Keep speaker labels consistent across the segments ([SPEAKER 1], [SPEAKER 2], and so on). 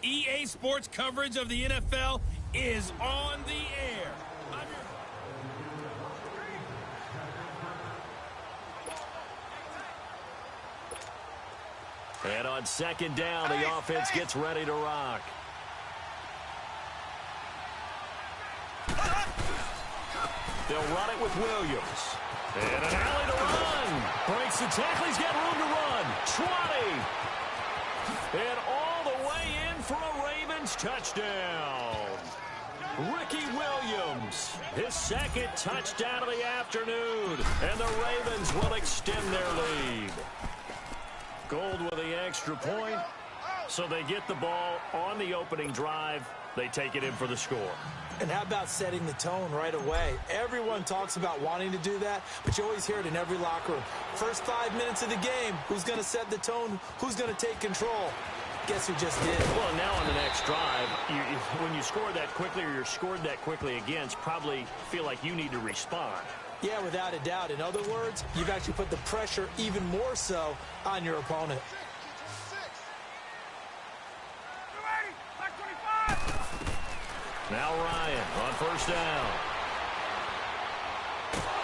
[SPEAKER 1] EA Sports coverage of the NFL is on the air.
[SPEAKER 2] And on second down, the offense gets ready to rock. They'll run it with Williams. And an alley to run. Breaks the tackle. He's got room to run. 20. And all the way in for a Ravens touchdown. Ricky Williams, his second touchdown of the afternoon. And the Ravens will extend their lead. Gold with the extra point. So they get the ball on the opening drive. They take it in for the score.
[SPEAKER 3] And how about setting the tone right away? Everyone talks about wanting to do that, but you always hear it in every locker room. First 5 minutes of the game, who's going to set the tone? Who's going to take control? Guess who just did?
[SPEAKER 2] Well, now on the next drive, when you score that quickly or you're scored that quickly against, probably feel like you need to respond.
[SPEAKER 3] Yeah, without a doubt. In other words, you've actually put the pressure even more so on your opponent.
[SPEAKER 2] Now Ryan on first down.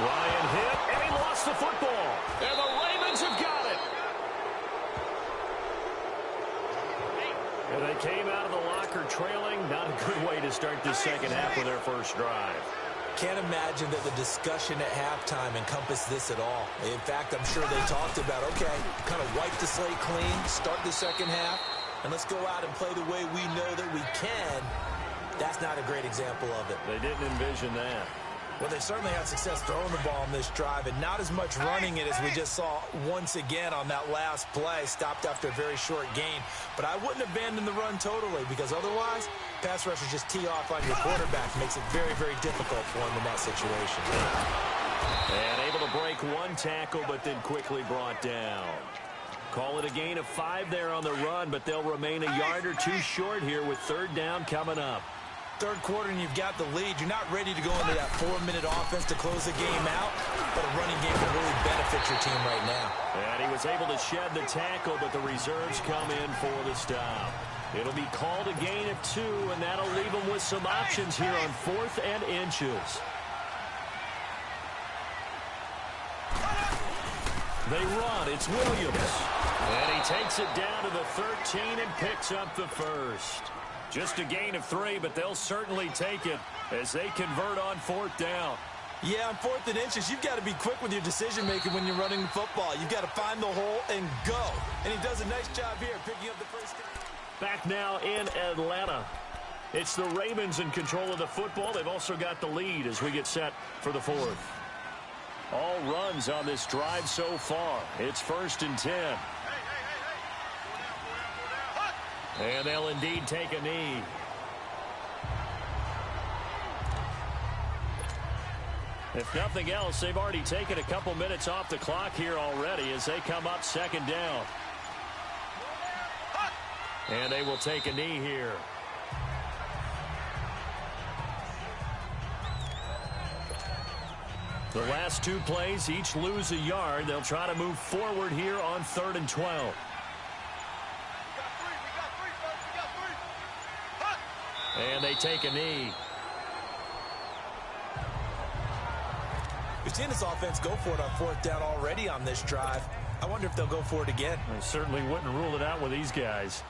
[SPEAKER 2] Ryan hit, and he lost the football. And the Ravens have got it. And they came out of the locker trailing. Not a good way to start this second half with their first drive.
[SPEAKER 3] Can't imagine that the discussion at halftime encompassed this at all. In fact, I'm sure they talked about, okay, kind of wipe the slate clean, start the second half, and let's go out and play the way we know that we can. That's not a great example of it.
[SPEAKER 2] They didn't envision that.
[SPEAKER 3] Well, they certainly had success throwing the ball on this drive, and not as much running it as we just saw once again on that last play. Stopped after a very short gain. But I wouldn't abandon the run totally, because otherwise, pass rushers just tee off on your quarterback. Makes it very, very difficult for him in that situation.
[SPEAKER 2] And able to break one tackle, but then quickly brought down. Call it a gain of 5 there on the run, but they'll remain a yard or two short here with third down coming up.
[SPEAKER 3] Third quarter and you've got the lead. You're not ready to go into that 4-minute offense to close the game out, but a running game can really benefit your team right now.
[SPEAKER 2] And he was able to shed the tackle, but the reserves come in for the stop. It'll be called a gain of 2, and that'll leave them with some options here on 4th and inches. They run. It's Williams. And he takes it down to the 13 and picks up the first. Just a gain of 3, but they'll certainly take it as they convert on 4th down.
[SPEAKER 3] Yeah, on 4th and inches, you've got to be quick with your decision-making when you're running the football. You've got to find the hole and go. And he does a nice job here picking up the first down.
[SPEAKER 2] Back now in Atlanta. It's the Ravens in control of the football. They've also got the lead as we get set for the 4th. All runs on this drive so far. It's 1st and 10. And they'll indeed take a knee. If nothing else, they've already taken a couple minutes off the clock here already as they come up 2nd down. And they will take a knee here. The last 2 plays each lose a yard. They'll try to move forward here on 3rd and 12. And they take a knee.
[SPEAKER 3] We've seen this offense go for it on 4th down already on this drive. I wonder if they'll go for it again.
[SPEAKER 2] I certainly wouldn't rule it out with these guys.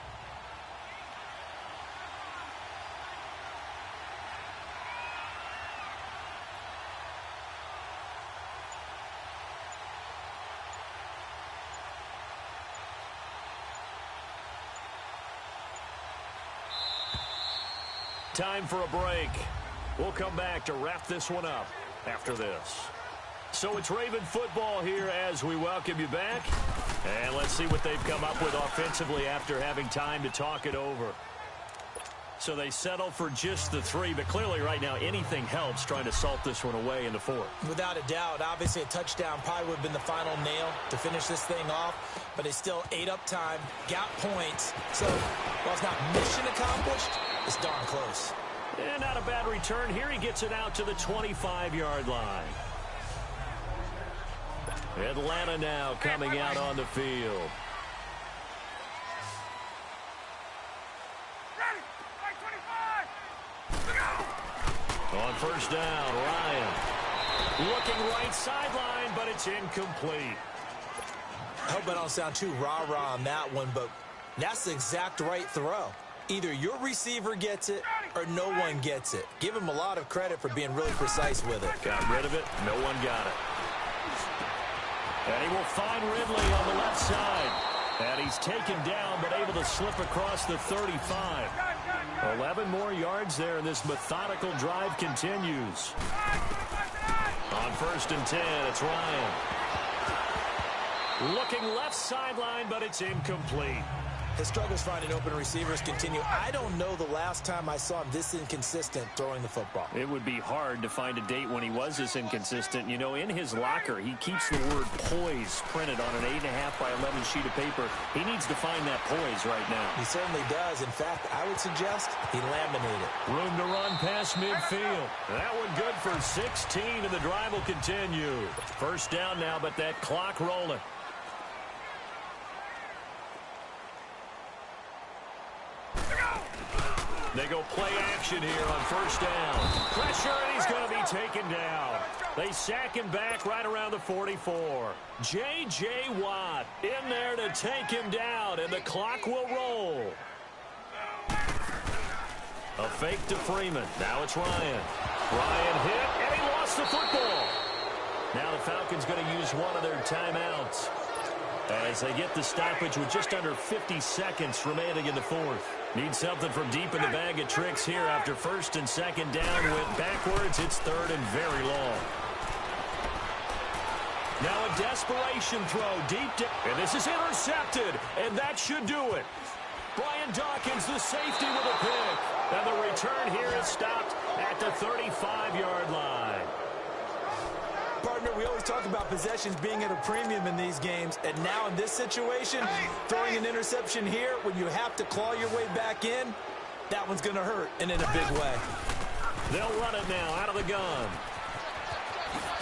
[SPEAKER 2] Time for a break. We'll come back to wrap this one up after this. So it's Raven football here as we welcome you back. And let's see what they've come up with offensively after having time to talk it over. So they settle for just the 3, but clearly right now anything helps trying to salt this one away in the 4th.
[SPEAKER 3] Without a doubt, obviously a touchdown probably would have been the final nail to finish this thing off, but they still ate up time, got points. So while it's not mission accomplished, it's darn close.
[SPEAKER 2] And not a bad return here. He gets it out to the 25-yard line. Atlanta now coming out on the field. On first down, Ryan. Looking right sideline, but it's incomplete.
[SPEAKER 3] I hope I don't sound too rah-rah on that one, but that's the exact right throw. Either your receiver gets it or no one gets it. Give him a lot of credit for being really precise with it.
[SPEAKER 2] Got rid of it. No one got it. And he will find Ridley on the left side. And he's taken down, but able to slip across the 35. 11 more yards there, and this methodical drive continues. On first and 10, it's Ryan. Looking left sideline, but it's incomplete.
[SPEAKER 3] His struggles finding open receivers continue. I don't know the last time I saw him this inconsistent throwing the football.
[SPEAKER 2] It would be hard to find a date when he was this inconsistent. You know, in his locker, he keeps the word poise printed on an 8.5 by 11 sheet of paper. He needs to find that poise right now.
[SPEAKER 3] He certainly does. In fact, I would suggest he laminate it.
[SPEAKER 2] Room to run past midfield. That one good for 16, and the drive will continue. First down now, but that clock rolling. They go play action here on first down. Pressure, and he's going to be taken down. They sack him back right around the 44. J.J. Watt in there to take him down, and the clock will roll. A fake to Freeman. Now it's Ryan. Ryan hit, and he lost the football. Now the Falcons going to use one of their timeouts as they get the stoppage with just under 50 seconds remaining in the fourth. Need something from deep in the bag of tricks here after first and second down. Went backwards. It's third and very long. Now a desperation throw deep down. And this is intercepted. And that should do it. Brian Dawkins, the safety with a pick. And the return here is stopped at the 35-yard line.
[SPEAKER 3] Partner, we always talk about possessions being at a premium in these games, and now in this situation, throwing an interception here when you have to claw your way back in, that one's going to hurt, and in a big way.
[SPEAKER 2] They'll run it now out of the gun.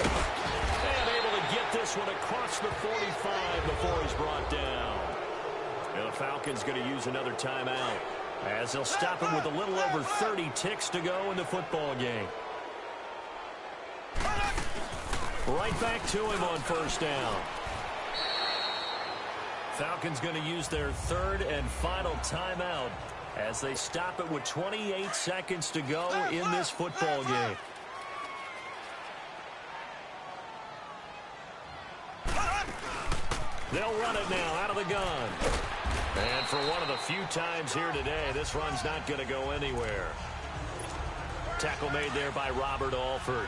[SPEAKER 2] And able to get this one across the 45 before he's brought down. And the Falcons going to use another timeout as they'll stop him with a little over 30 ticks to go in the football game. Right back to him on first down. Falcons going to use their third and final timeout as they stop it with 28 seconds to go in this football game. They'll run it now out of the gun. And for one of the few times here today, this run's not going to go anywhere. Tackle made there by Robert Alford.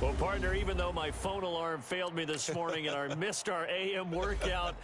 [SPEAKER 2] Well, partner, even though my phone alarm failed me this morning and I missed our AM workout,